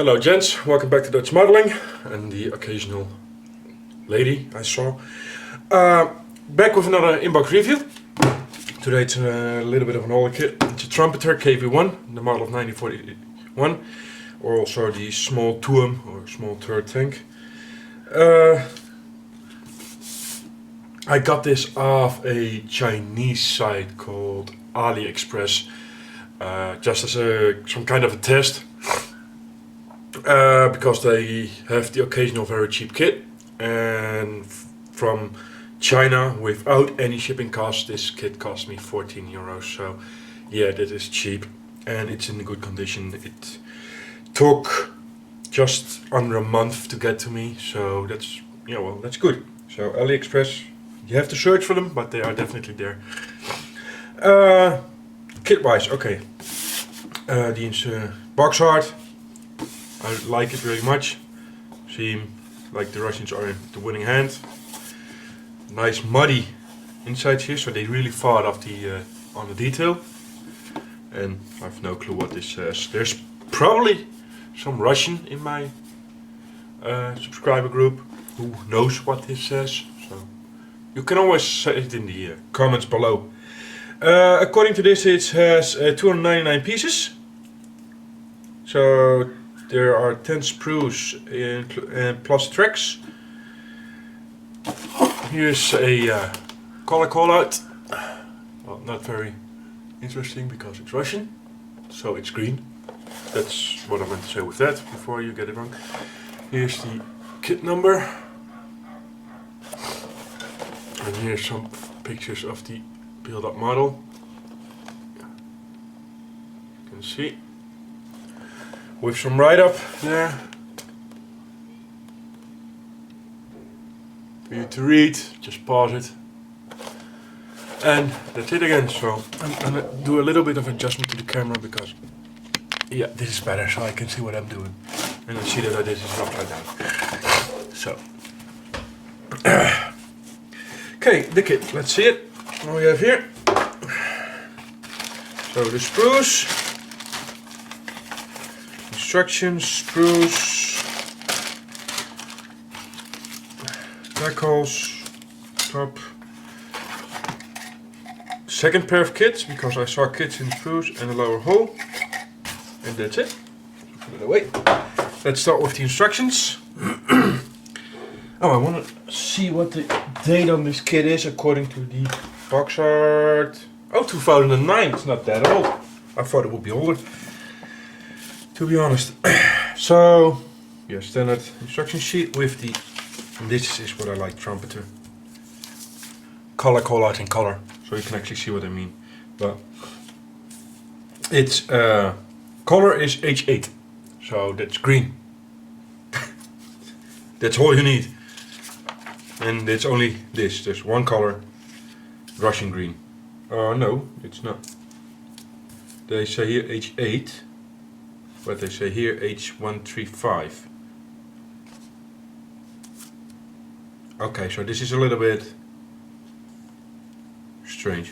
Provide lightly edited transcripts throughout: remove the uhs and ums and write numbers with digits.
Hello gents, welcome back to Dutch Modeling and the occasional lady I saw. Back with another inbox review. Today it's a little bit of an older kit. It's a Trumpeter KV-1, the model of 1941, or also the small tuum or small turret tank. I got this off a Chinese site called AliExpress, just as some kind of a test. Because they have the occasional very cheap kit, and from China without any shipping costs, this kit cost me 14 euros. So yeah, that is cheap and it's in good condition. It took just under a month to get to me, so that's, yeah, well, that's good. So AliExpress, you have to search for them, but they are definitely there. Kit wise, okay, the box art, I like it very much. Seem like the Russians are in the winning hand. Nice muddy insides here, so they really fought off on the detail. And I have no clue what this says. There's probably some Russian in my subscriber group who knows what this says. So you can always say it in the comments below. According to this, it has 299 pieces. So there are 10 sprues and plus tracks. Here's a color callout. Well, not very interesting because it's Russian, so it's green. That's what I meant to say with that before you get it wrong. Here's the kit number. And here's some pictures of the build-up model. You can see. With some write-up there for you to read. Just pause it, and that's it again. So I'm gonna do a little bit of adjustment to the camera because, yeah, this is better, so I can see what I'm doing, and I see that this is upside down. So okay, the kit. Let's see it. What we have here. So the sprues. Instructions, sprues, decals, top. Second pair of kits, because I saw kits in sprues and a lower hole. And that's it. Put it away. Let's start with the instructions. Oh, I want to see what the date on this kit is according to the box art. Oh, 2009. It's not that old. I thought it would be older, to be honest. So, yeah, standard instruction sheet with the, and this is what I like, Trumpeter. Color callout in color, so you can actually see what I mean. But its color is H8, so that's green. That's all you need. And it's only this, there's one color, Russian green. No, it's not. They say here H8. But they say here H135. Okay, so this is a little bit strange.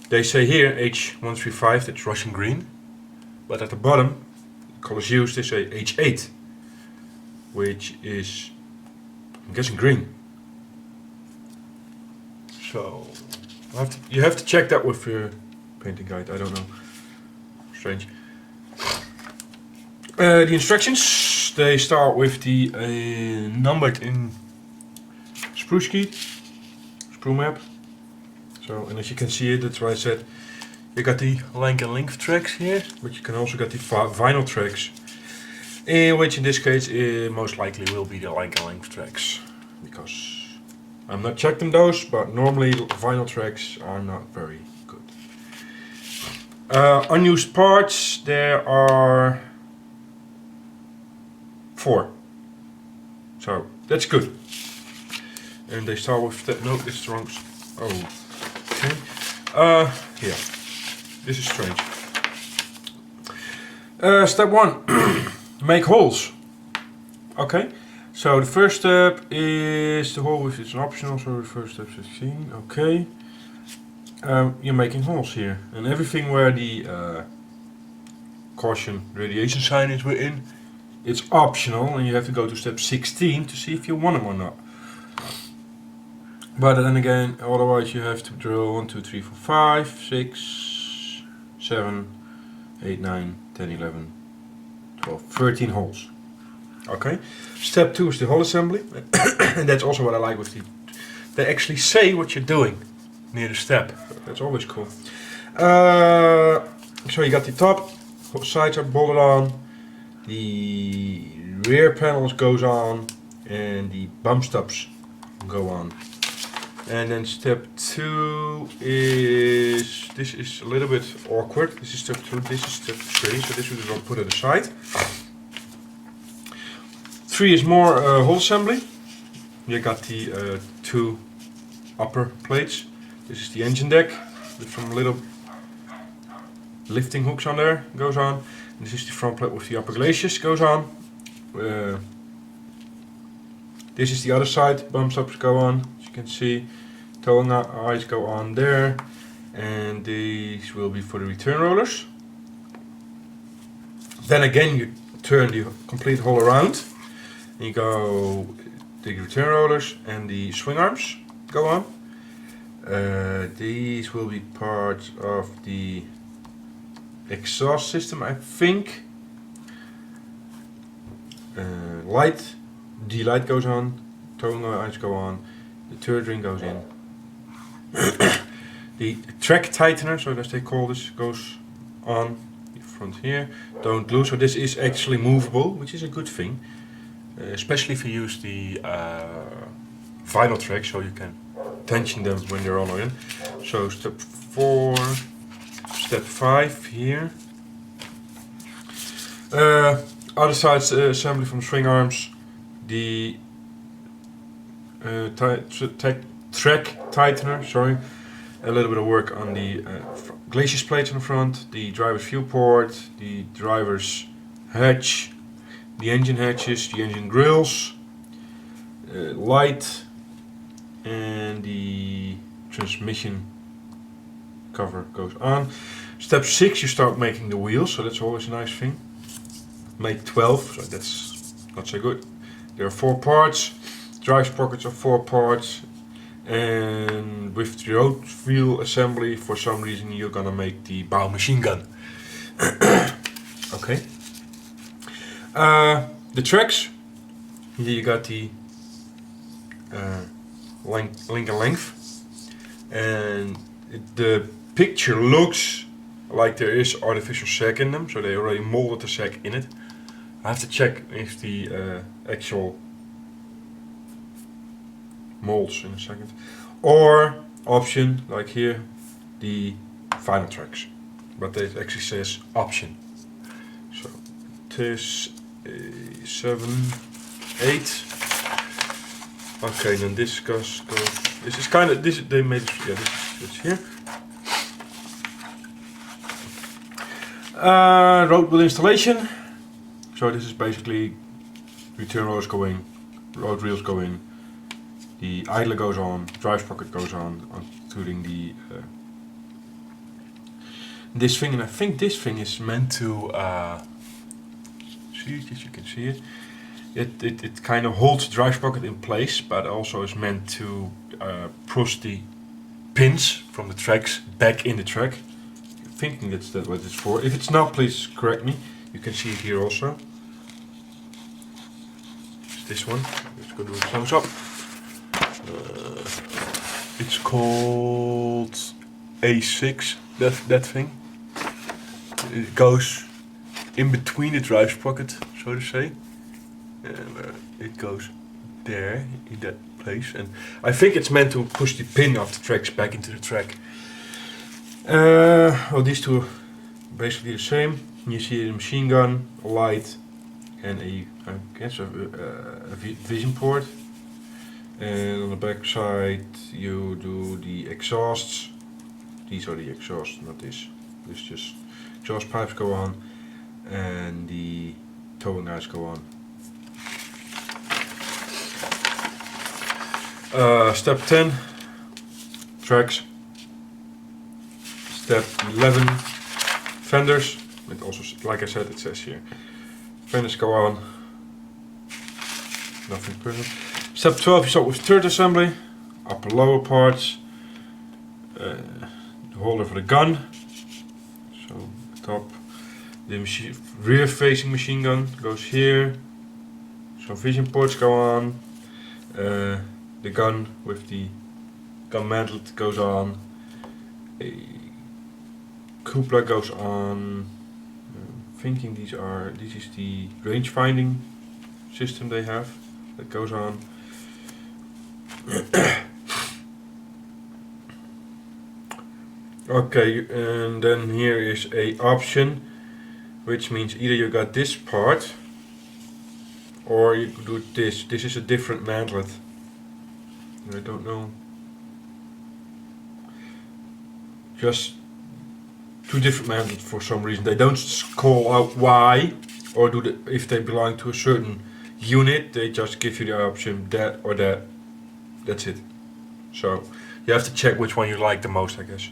They say here H135, that's Russian green. But at the bottom, the colors used, they say H8, which is, I'm guessing, green. So you have to check that with your painting guide. I don't know. Strange. The instructions, they start with the numbered in sprue sheet, sprue map. So, and as you can see it, that's why I said you got the length and length tracks here, but you can also get the vinyl tracks, which in this case most likely will be the length and length tracks, because I'm not checking those, but normally vinyl tracks are not very good. Unused parts, there are 4. So that's good. And they start with that. No, this is wrong. Oh, okay. Yeah, this is strange. Step 1, make holes. Okay. So the first step is the hole, which is an optional. So the first step is 16. Okay. You're making holes here, and everything where the caution radiation sign is within it's optional, and you have to go to step 16 to see if you want them or not. But then again, otherwise you have to drill 1, 2, 3, 4, 5, 6, 7, 8, 9, 10, 11, 12, 13 holes. Okay. Step 2 is the hole assembly, and that's also what I like with the. They actually say what you're doing near the step. That's always cool. So you got the top, sides are bolted on, the rear panels goes on, and the bump stops go on. And then step 2 is, this is a little bit awkward. This is step 2, this is step 3, so this we will put it aside. 3 is more hole assembly. You got the 2 upper plates. This is the engine deck with some little lifting hooks on there, goes on. And this is the front plate with the upper glacis, goes on. This is the other side, bump stops go on, as you can see. Towing eyes go on there, and these will be for the return rollers. Then again you turn the complete hole around, and you go the return rollers and the swing arms go on. These will be part of the exhaust system, I think. The light goes on, towing eyes go on, the turret ring goes in. The track tightener, so as they call this, goes on the front here. Don't glue, so this is actually movable, which is a good thing, especially if you use the vinyl track, so you can tension them when they're on or in. So step 4, step 5 here. Other sides assembly from swing arms, the track tightener, sorry, a little bit of work on the glacis plates on the front, the driver's viewport, the driver's hatch, the engine hatches, the engine grills, light, and the transmission cover goes on. Step 6, you start making the wheels, so that's always a nice thing. Make 12, so that's not so good. There are 4 parts, drive sprockets are 4 parts, and with the road wheel assembly, for some reason you're gonna make the bow machine gun. Okay. The tracks, here you got the length and length, and the picture looks like there is artificial sag in them, so they already molded the sag in it. I have to check if the actual molds in a second, or option like here, the final tracks, but it actually says option. So this 7, 8. Okay, then this goes. This is kind of this. They made it. Yeah, this is here. Rockville Installation. So this is basically return rollers go in, road wheels go in, the idler goes on, drive sprocket goes on, including the this thing, and I think this thing is meant to see it, as you can see it. It kind of holds the drive sprocket in place, but also is meant to push the pins from the tracks back in the track. I'm thinking that's what it's for. If it's not, please correct me. You can see it here also. It's this one. Let's go do a close up. It's called A6. That thing. It goes in between the drive sprocket, so to say. It goes there in that place, and I think it's meant to push the pin of the tracks back into the track. Well, these two are basically the same. You see a machine gun, a light, and I guess a vision port. And on the back side you do the exhausts. These are the exhausts, not this. This just exhaust pipes go on, and the towing eyes go on. Step 10, tracks. Step 11, fenders. It also, like I said, it says here, fenders go on. nothing personal. Step 12, you start with third assembly, upper lower parts, the holder for the gun, so top, the rear facing machine gun goes here, some vision ports go on, the gun with the gun mantlet goes on, a cupola goes on. Thinking this is the range finding system they have that goes on. Okay, and then here is a option, which means either you got this part or you could do this. This is a different mantlet. I don't know. Just two different mantlets for some reason. They don't call out why, or if they belong to a certain unit. They just give you the option that or that. That's it. So you have to check which one you like the most, I guess.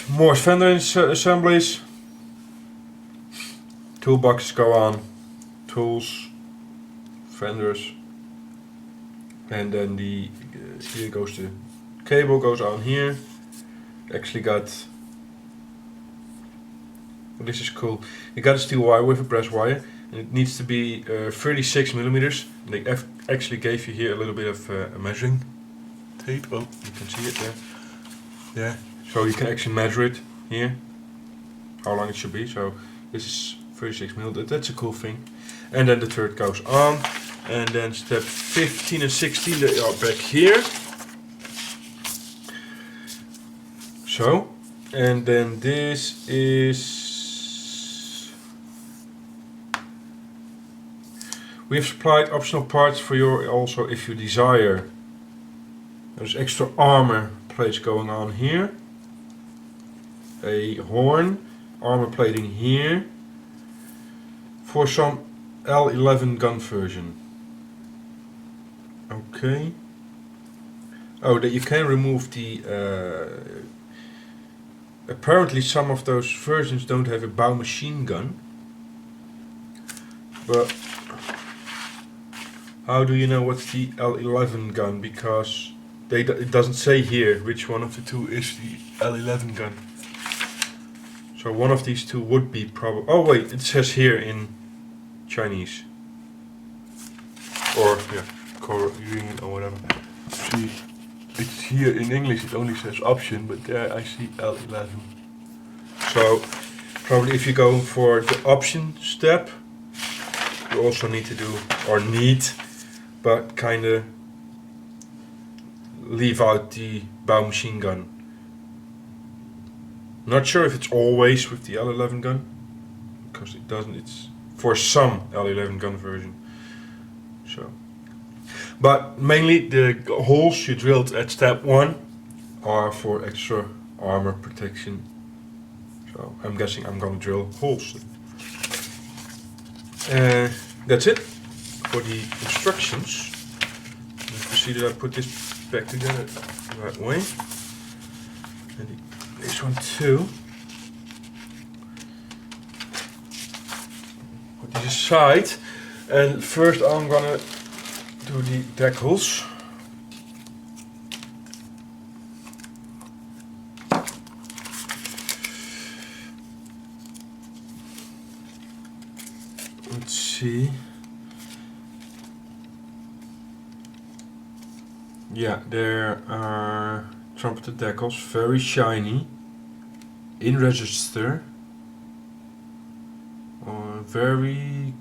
More fender assemblies. Toolboxes go on. Tools, fenders, and then here goes the cable goes on here. Actually got, this is cool, you got a steel wire with a brass wire, and it needs to be 36 millimeters. They actually gave you here a little bit of a measuring tape. Oh, you can see it there. Yeah, so you can actually measure it here, how long it should be. So this is 36 millimeters, that's a cool thing. And then the third goes on, and then step 15 and 16, they are back here. So, and then this is, we have supplied optional parts for you also if you desire. There's extra armor plates going on here, a horn, armor plating here, for some L11 gun version. Okay. Oh, that you can remove the apparently some of those versions don't have a bow machine gun, but how do you know what's the L11 gun? Because it doesn't say here which one of the two is the L11 gun. So one of these two would be probably, oh wait, it says here in Chinese, or yeah, Korean or whatever. See, it's here in English, it only says option, but there I see L11. So probably if you go for the option step, you also need to do, or need, but kinda leave out the bow machine gun. Not sure if it's always with the L11 gun, because it doesn't, it's for some L11 gun version. So, but mainly the holes you drilled at step 1 are for extra armor protection. So I'm guessing I'm gonna drill holes. That's it for the instructions. You have to see that I put this back together the right way. And this one too. Put this aside, and first I'm gonna do the decals. Let's see. Yeah, there are Trumpeter decals, very shiny, in register, very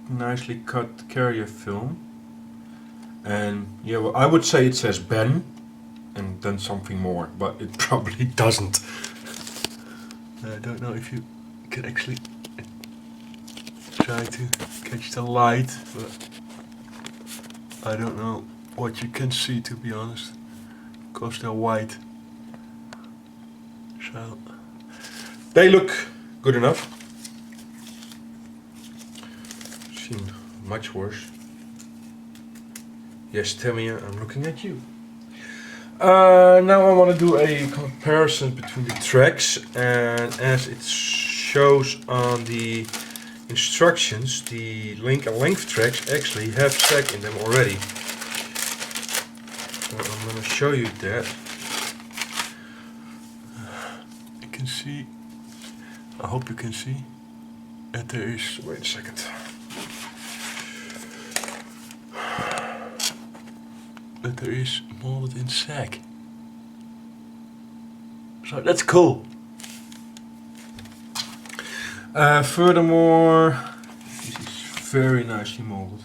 nicely cut carrier film, and yeah, well, I would say it says Ben and then something more, but it probably doesn't. I don't know if you can actually try to catch the light, but I don't know what you can see, to be honest, because they're white. So they look good enough. Seen much worse. Yes, Tamia, I'm looking at you. Now I want to do a comparison between the tracks, and as it shows on the instructions, the link and length tracks actually have sag in them already. So I'm going to show you that. You can see, I hope you can see that there is, wait a second. That there is molded in sag. So that's cool. Furthermore, this is very nicely molded.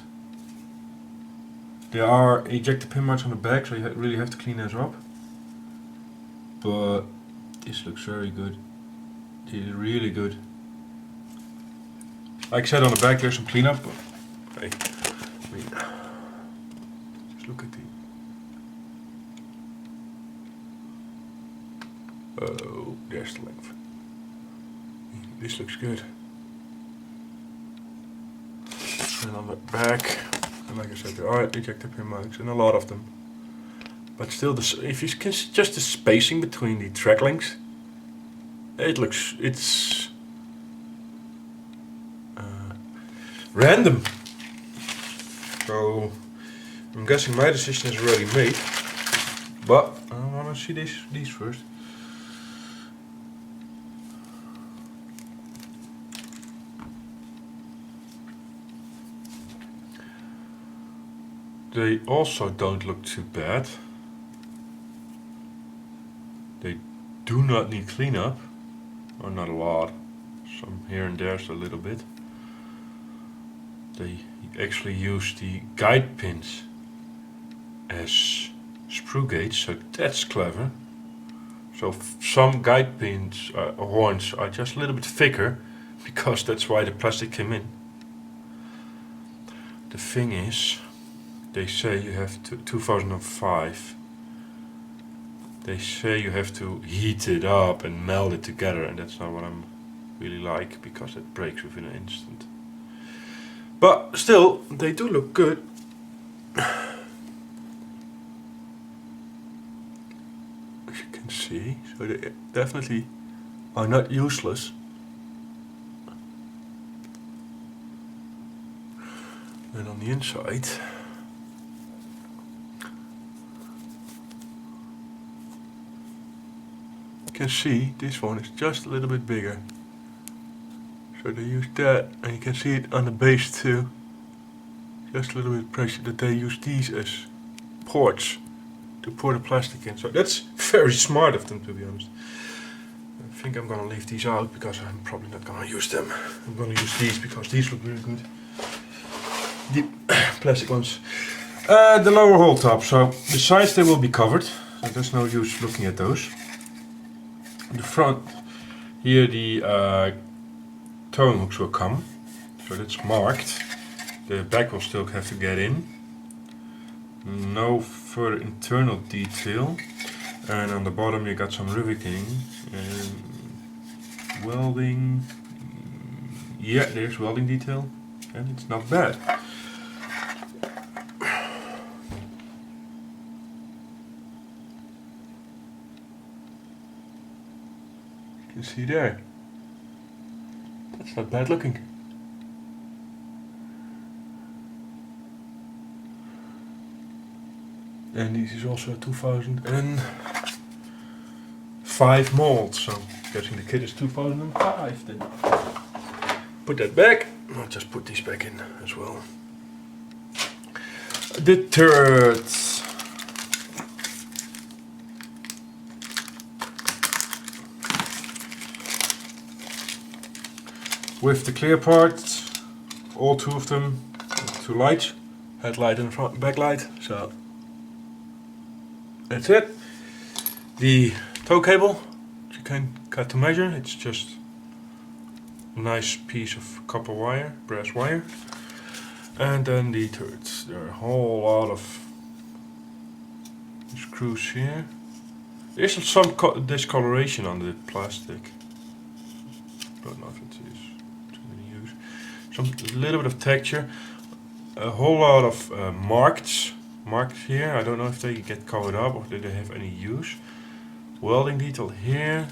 There are ejector pin marks on the back, so you really have to clean those up. But this looks very good. It is really good. Like I said, on the back there's some cleanup, but hey, I mean, just look at the. Oh, there's the length. This looks good. And on the back, and like I said, there are ejector pin marks, and a lot of them. But still, if you can see just the spacing between the track links, it's random. So I'm guessing my decision is already made. But I want to see these first. They also don't look too bad. They do not need cleanup, or not a lot. Some here and there's a little bit. They actually use the guide pins as screw gauge, so that's clever. So some guide pins, horns, are just a little bit thicker, because that's why the plastic came in. The thing is, they say you have to, 2005, they say you have to heat it up and meld it together, and that's not what I'm really like, because it breaks within an instant. But still, they do look good. As you can see, so they definitely are not useless. And on the inside, you can see this one is just a little bit bigger. So they use that, and you can see it on the base too. Just a little bit pressure that they use these as ports to pour the plastic in. So that's very smart of them, to be honest. I think I'm gonna leave these out because I'm probably not gonna use them. I'm gonna use these because these look really good. The plastic ones. The lower hole top. So the sides, they will be covered. So there's no use looking at those. The front, here the towing hooks will come. So that's marked. The back will still have to get in. No further internal detail. And on the bottom you got some riveting and welding. Yeah, there's welding detail, and it's not bad. You can see there. That's not bad looking. And this is also a 2005 mold, so I'm guessing the kit is 2005 then. Put that back. I'll just put these back in as well. The turrets. With the clear parts, all two of them, two lights, headlight and front and backlight. So that's it. The tow cable, which you can cut to measure. It's just a nice piece of copper wire, brass wire. And then the turrets. There are a whole lot of screws here. There's some discoloration on the plastic. Don't know if it is too many use. Some little bit of texture. A whole lot of marks here. I don't know if they get covered up or do they have any use. Welding detail here.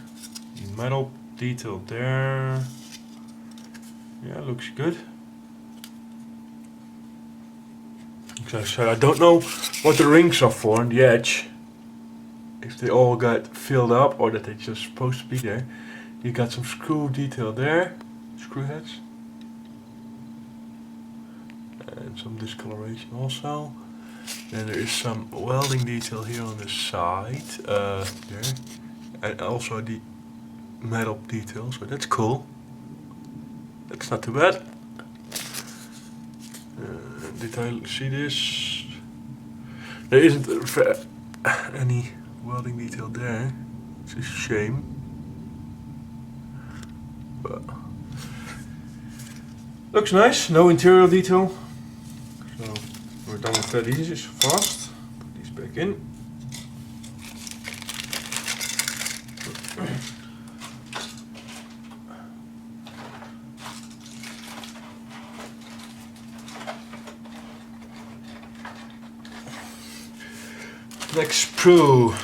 The metal detail there. Yeah, looks good. As I said, I don't know what the rings are for on the edge. If they all got filled up or that they're just supposed to be there. You got some screw detail there, screw heads. And some discoloration also. Then there is some welding detail here on the side, there. And also the metal detail, so that's cool. That's not too bad. Did I see this? There isn't any welding detail there. It's a shame. But looks nice, no interior detail. So we're done with that. These is fast. Put these back in. Next sprue.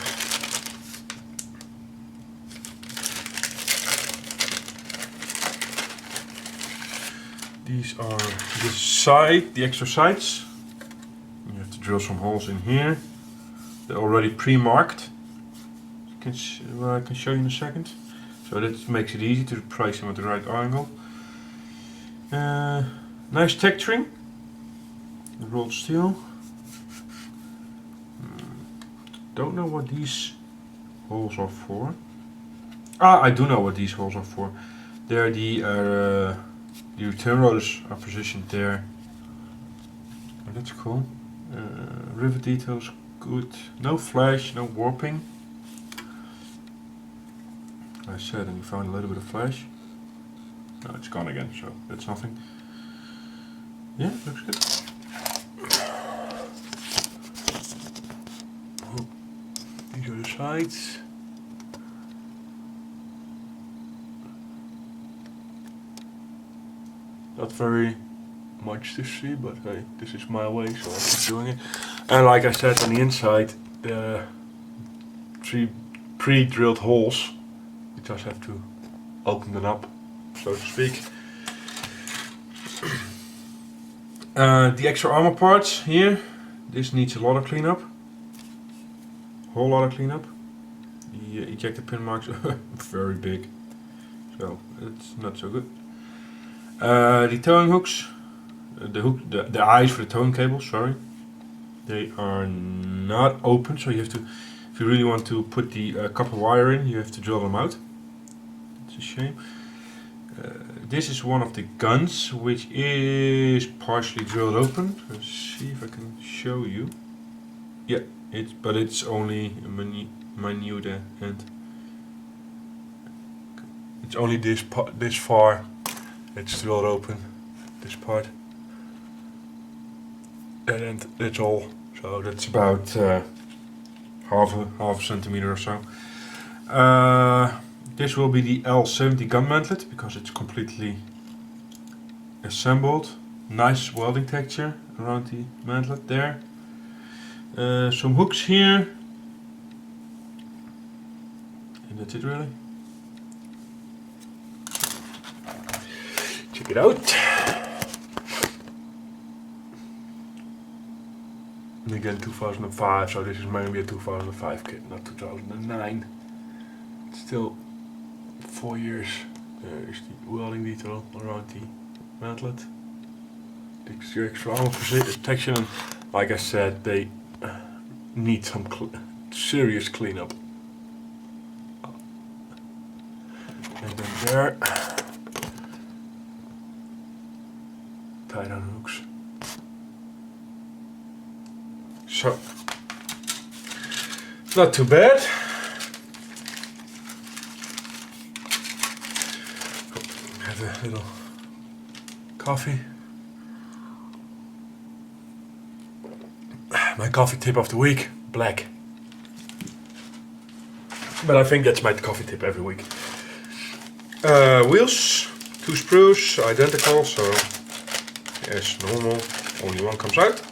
These are the extra sides. You have to drill some holes in here. They're already pre-marked. I can show you in a second. So that makes it easy to place them at the right angle. Nice texturing. Rolled steel. Don't know what these holes are for. I do know what these holes are for. They're the return rotors are positioned there. Oh, that's cool. Rivet details good. No flash, no warping. I said, and we found a little bit of flash. No, it's gone again, so that's nothing. Yeah, looks good. These are the sides. Not very much to see, but hey, this is my way, so I keep doing it. And like I said, on the inside, the 3 pre-drilled holes. You just have to open them up, so to speak. The extra armor parts here. This needs a lot of cleanup. Whole lot of cleanup. The ejector pin marks are very big, so it's not so good. The towing hooks, the eyes for the towing cables, sorry, they are not open, so you have to, if you really want to put the copper wire in, you have to drill them out. It's a shame. This is one of the guns, which is partially drilled open. Let's see if I can show you. Yeah, but it's only a minute end. It's only this far. It's drilled open, this part. And that's all. So that's about half a centimeter or so. This will be the L70 gun mantlet because it's completely assembled. Nice welding texture around the mantlet there. Some hooks here. And that's it really. Check it out. And again 2005, so this is maybe a 2005 kit, not 2009. It's still 4 years. There is the welding detail around the mantlet. The extra armor protection, and like I said, they need some serious cleanup. And then there, tie down hooks. So, not too bad. Have a little coffee. My coffee tip of the week, black. But I think that's my coffee tip every week. Wheels, 2 sprues, identical, so as normal, only one comes out.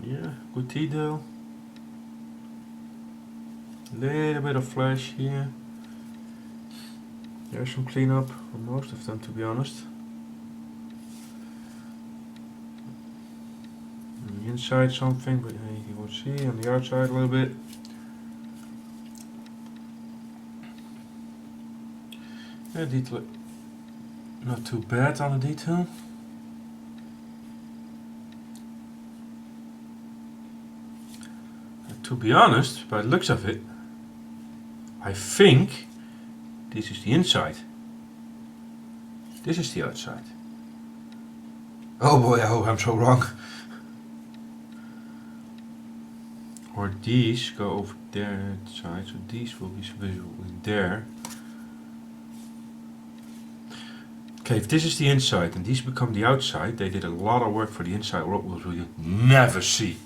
Yeah, good detail. Little bit of flash here. There's some cleanup on most of them, to be honest. On the inside something, but you will see on the outside a little bit. Yeah, detail not too bad on the detail. To be honest, by the looks of it, I think this is the inside. This is the outside. Oh boy, I hope I'm so wrong. Or these go over there side, so these will be visible in there. Okay, if this is the inside and these become the outside, they did a lot of work for the inside Rockville Wheels you never see.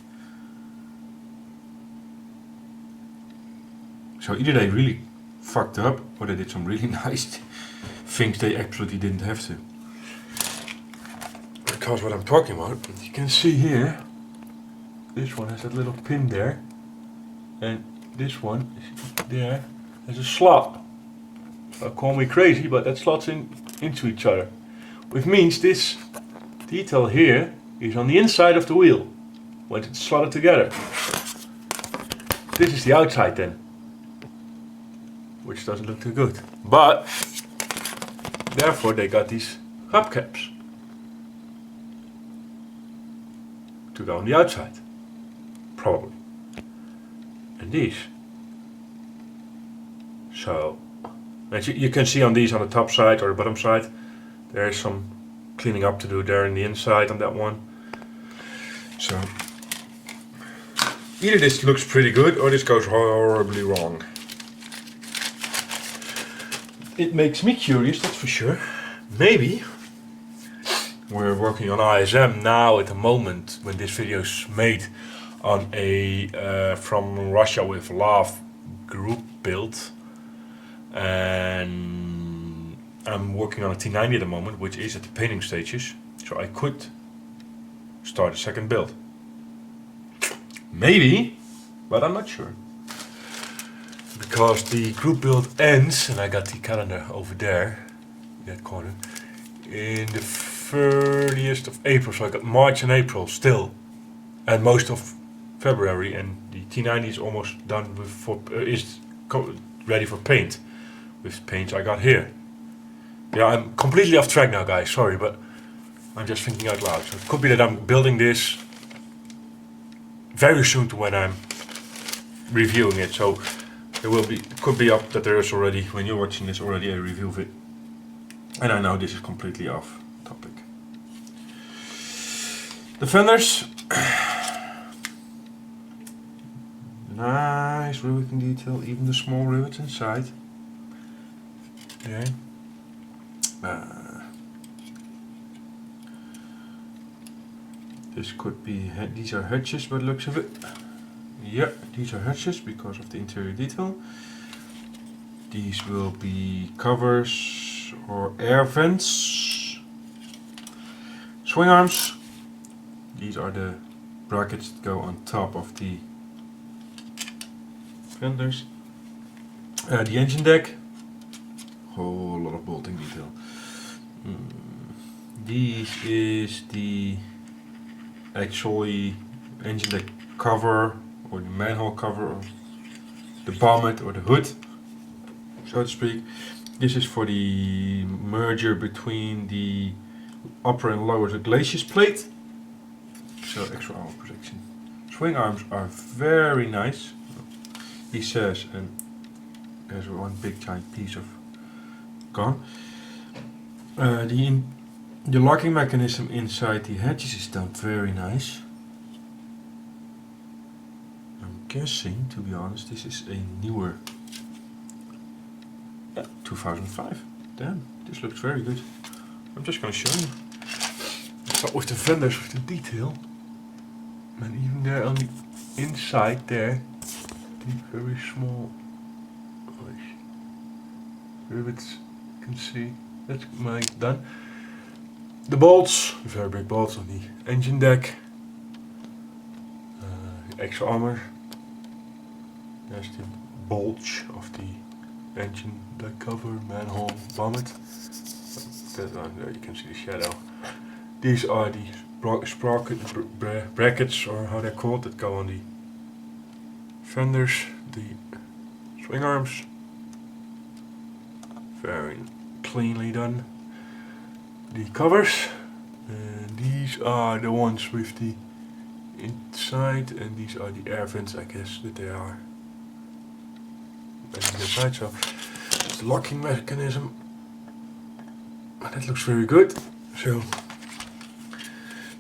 So either they really fucked up, or they did some really nice things they absolutely didn't have to. Because what I'm talking about, you can see here, this one has that little pin there, and this one is there, there's a slot. Call me crazy, but that slots into each other. Which means this detail here is on the inside of the wheel, when it's slotted together. This is the outside then, which doesn't look too good. But therefore they got these hubcaps to go on the outside, probably, and these. So, and you can see on these on the top side or the bottom side, there is some cleaning up to do there in the inside on that one. So either this looks pretty good or this goes horribly wrong. It makes me curious, that's for sure. Maybe we're working on ISM now at the moment when this video is made on a from Russia with Love group build, and I'm working on a T90 at the moment, which is at the painting stages, so I could start a second build. Maybe, but I'm not sure. Because the group build ends, and I got the calendar over there, that corner, in the 30th of April, so I got March and April still, and most of February, and the T90 is almost done with, ready for paint, with paints I got here. Yeah, I'm completely off track now, guys, sorry, but I'm just thinking out loud. So it could be that I'm building this very soon to when I'm reviewing it, so there will be, it could be up that there is already, when you're watching this, already a review of it. And I know this is completely off topic. The fenders. Nice riveting detail, even the small rivets inside. There. This could be, these are hatches by the looks of it. Yeah, these are hatches because of the interior detail. These will be covers or air vents. Swing arms. These are the brackets that go on top of the fenders. The engine deck. Whole lot of bolting detail. This is the actually engine deck cover, or the manhole cover, or the bonnet or the hood, so to speak. This is for the merger between the upper and lower glacis plate, so extra armor protection. Swing arms are very nice, he says, and there's one big giant piece of gone. The locking mechanism inside the hatches is done very nice. I'm guessing, to be honest, this is a newer 2005. Damn, this looks very good. I'm just going to show you. Let's start with the fenders with the detail. And even there on the inside there, the very small rivets you can see. That's done. The bolts, very big bolts on the engine deck. Extra armor. There's the bulge of the engine, the cover, manhole, bonnet. That one there, you can see the shadow. These are the sprocket brackets, or how they're called, that go on the fenders, the swing arms. Very cleanly done. The covers, and these are the ones with the inside, and these are the air vents, I guess that they are. And the inside, so it's the locking mechanism. And that looks very good. So,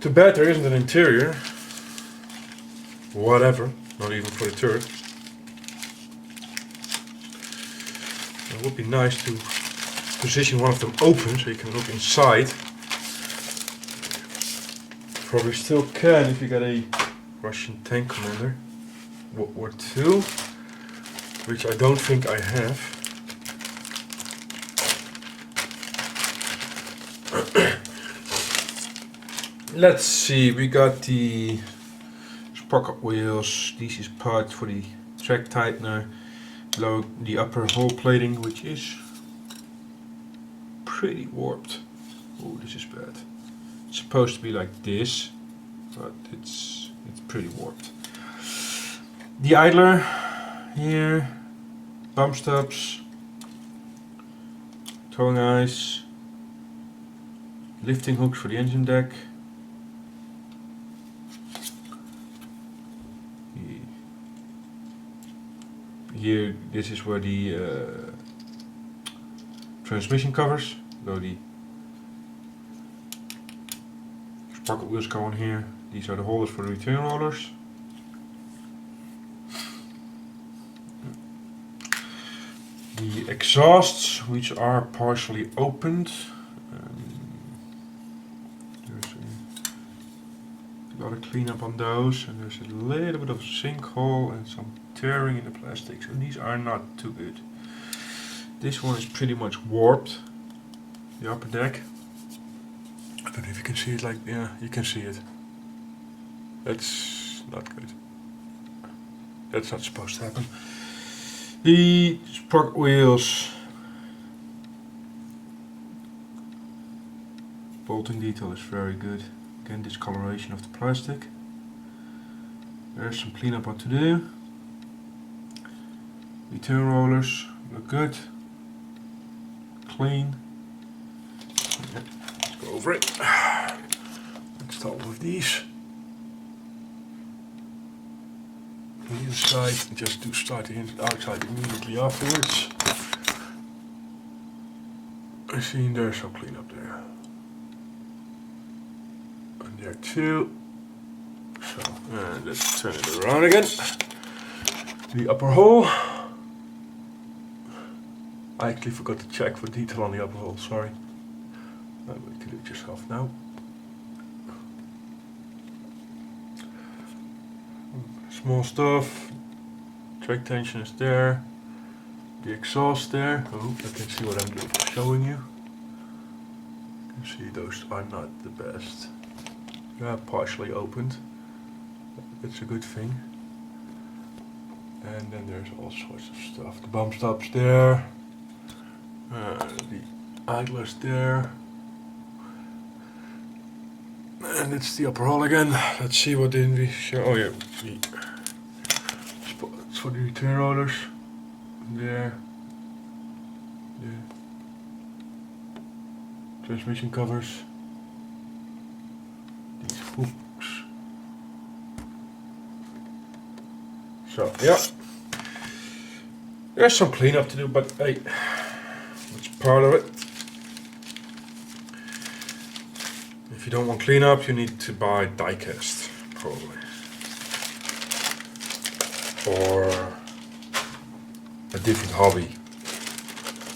too bad there isn't an interior. Whatever, not even for the turret. It would be nice to position one of them open so you can look inside. Probably still can if you got a Russian tank commander, World War II, which I don't think I have. Let's see, we got the Sprocket Wheels. This is part for the track tightener. Below the upper hull plating, which is pretty warped. Oh, this is bad. It's supposed to be like this, but it's pretty warped. The idler here, bump stops, towing eyes, lifting hooks for the engine deck. Here, this is where the transmission covers go. The sprocket wheels go on here. These are the holders for the return rollers. The exhausts, which are partially opened. There's a lot of cleanup on those, and there's a little bit of sinkhole and some tearing in the plastics, and these are not too good. This one is pretty much warped, the upper deck. I don't know if you can see it, like, yeah, you can see it. That's not good. That's not supposed to happen. The sprocket wheels. Bolting detail is very good. Again, discoloration of the plastic. There's some cleanup what to do. Return rollers look good, clean. Yeah, let's go over it. Let's start with these. The inside, just do start the outside immediately afterwards. I see there's some cleanup there. And there too. So, and let's turn it around again. The upper hull. I actually forgot to check for detail on the upper hull, sorry. You can do it yourself now. Small stuff. Track tension is there. The exhaust there. Oh, I can see what I'm doing, showing you. You can see those are not the best. They are partially opened. That's a good thing. And then there's all sorts of stuff. The bump stops there. The idlers there. And it's the upper hull again. Let's see what didn't we show. Oh yeah, the spots for the return rollers. There. There. Transmission covers. These hooks. So yeah. There's some cleanup to do, but hey, that's part of it. If you don't want cleanup, you need to buy die-cast, probably. Or a different hobby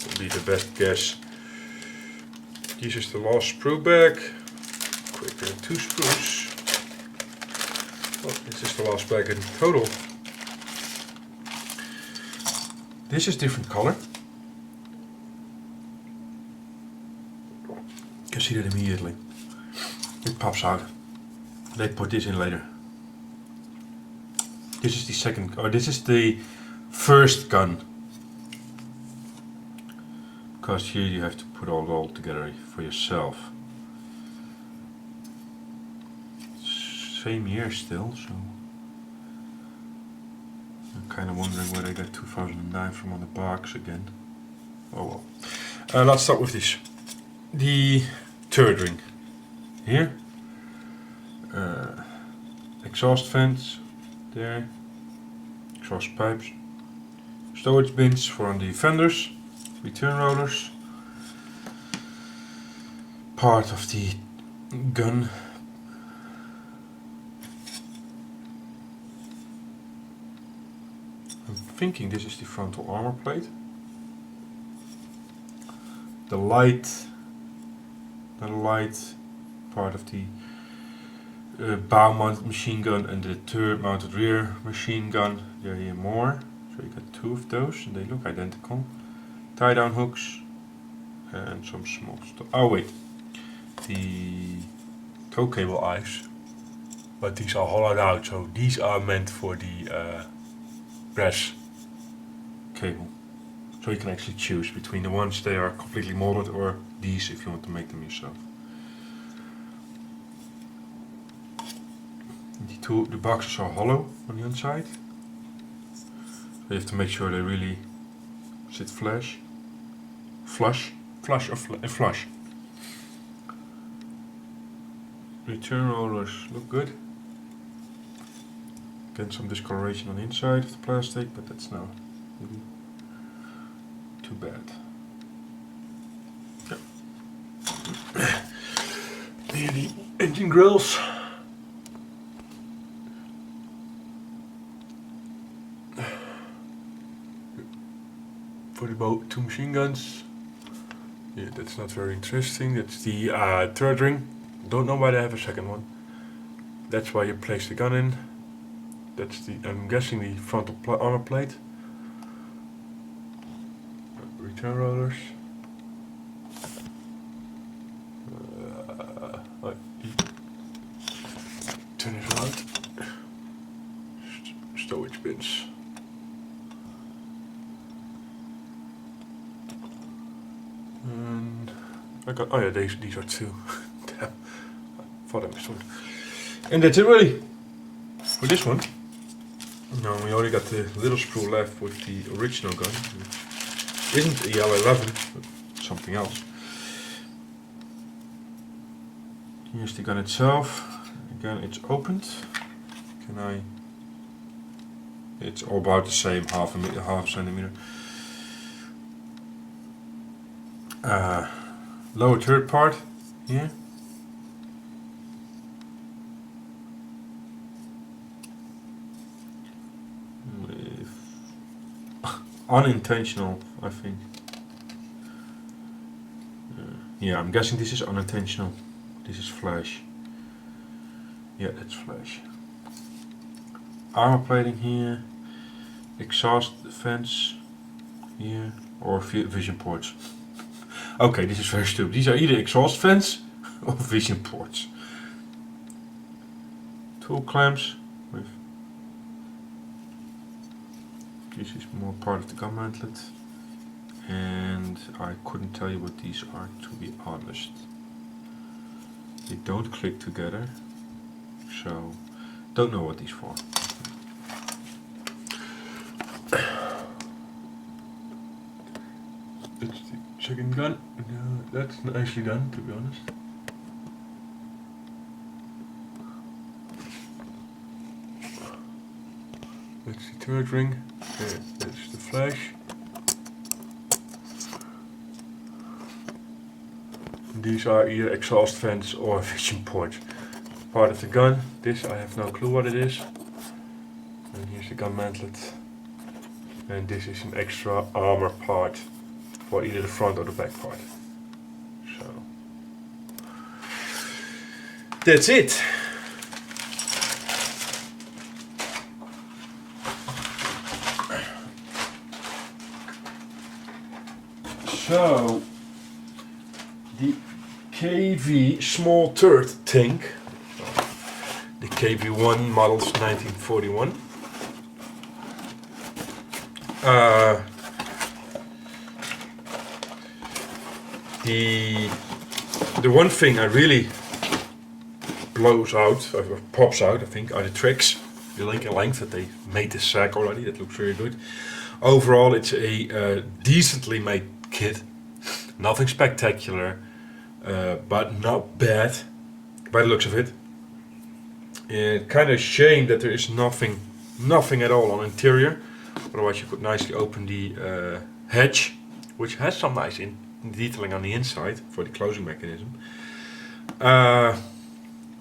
would be the best guess. This is the last sprue back. Quicker than 2 sprues. Oh, this is the last bag in total. This is different color. You can see that immediately. It pops out. They put this in later. This is the second, or this is the first gun. Because here you have to put all together for yourself. Same year still, so I'm kind of wondering where they got 2009 from on the box again. Oh well. Let's start with this. The turret ring. Here. Exhaust fans. There. Exhaust pipes. Storage bins for on the fenders. Return rollers. Part of the gun. I'm thinking this is the frontal armor plate. The light part of the bow mounted machine gun and the turret mounted rear machine gun. They're here more. So you got two of those and they look identical. Tie down hooks and some small stuff. Oh wait, the tow cable eyes, but these are hollowed out, so these are meant for the brass cable. So you can actually choose between the ones they are completely molded or these if you want to make them yourself. The boxes are hollow on the inside. So you have to make sure they really sit flush. Return rollers look good. Again, some discoloration on the inside of the plastic, but that's not really too bad. Yeah. Here the engine grills. For the two machine guns. Yeah, that's not very interesting. That's the third ring. Don't know why they have a second one. That's why you place the gun in. That's the, I'm guessing, the frontal armor plate. Return rollers. Turn it around. Storage bins. And I got, oh yeah, these are two. Damn, I thought I missed one. And that's it really for this one. Now we only got the little sprue left with the original gun, which isn't a L11, but something else. Here's the gun itself. Again, it's opened. Can I? It's all about the same, half a centimeter. Lower turret part here. With unintentional, I think. Yeah, I'm guessing this is unintentional. This is flash. Yeah, that's flash. Armor plating here. Exhaust fence here, or vision ports. Okay, this is very stupid. These are either exhaust fans or vision ports. Tool clamps with. This is more part of the gun mantlet. And I couldn't tell you what these are, to be honest. They don't click together, so don't know what these are for. That's the second gun. No, that's nicely done, to be honest. That's the third ring. Okay, that's the flash. These are either exhaust fans or vision ports. Part of the gun. This I have no clue what it is. And here's the gun mantlet. And this is an extra armor part for either the front or the back part. So that's it. So the KV small turret tank, the KV-1 models 1941. The one thing I really blows out, or pops out, I think, are the tricks. The link and length that they made this sack already. That looks very good. Overall, it's a decently made kit. Nothing spectacular, but not bad by the looks of it. Kind of shame that there is nothing at all on interior. Otherwise, you could nicely open the hatch, which has some nice detailing on the inside for the closing mechanism.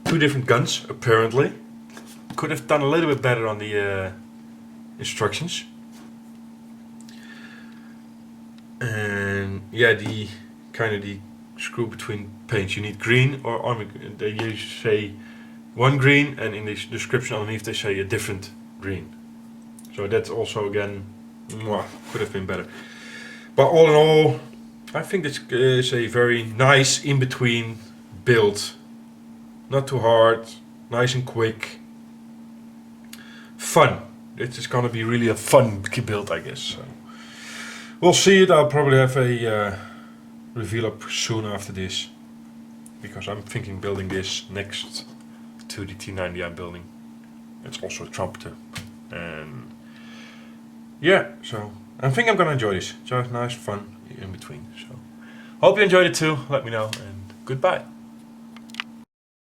2 different guns, apparently. Could have done a little bit better on the instructions. And yeah, the screw between paints. You need green or army. They usually say one green, and in the description underneath they say a different green. So that's also again, could have been better. But all in all, I think this is a very nice in-between build. Not too hard, nice and quick. Fun. It's just gonna be really a fun build, I guess. So we'll see it. I'll probably have a reveal up soon after this, because I'm thinking building this next to the T90 I'm building. It's also a Trumpeter, and yeah, so I think I'm gonna enjoy this. Just nice fun in between. So hope you enjoyed it too. Let me know, and goodbye.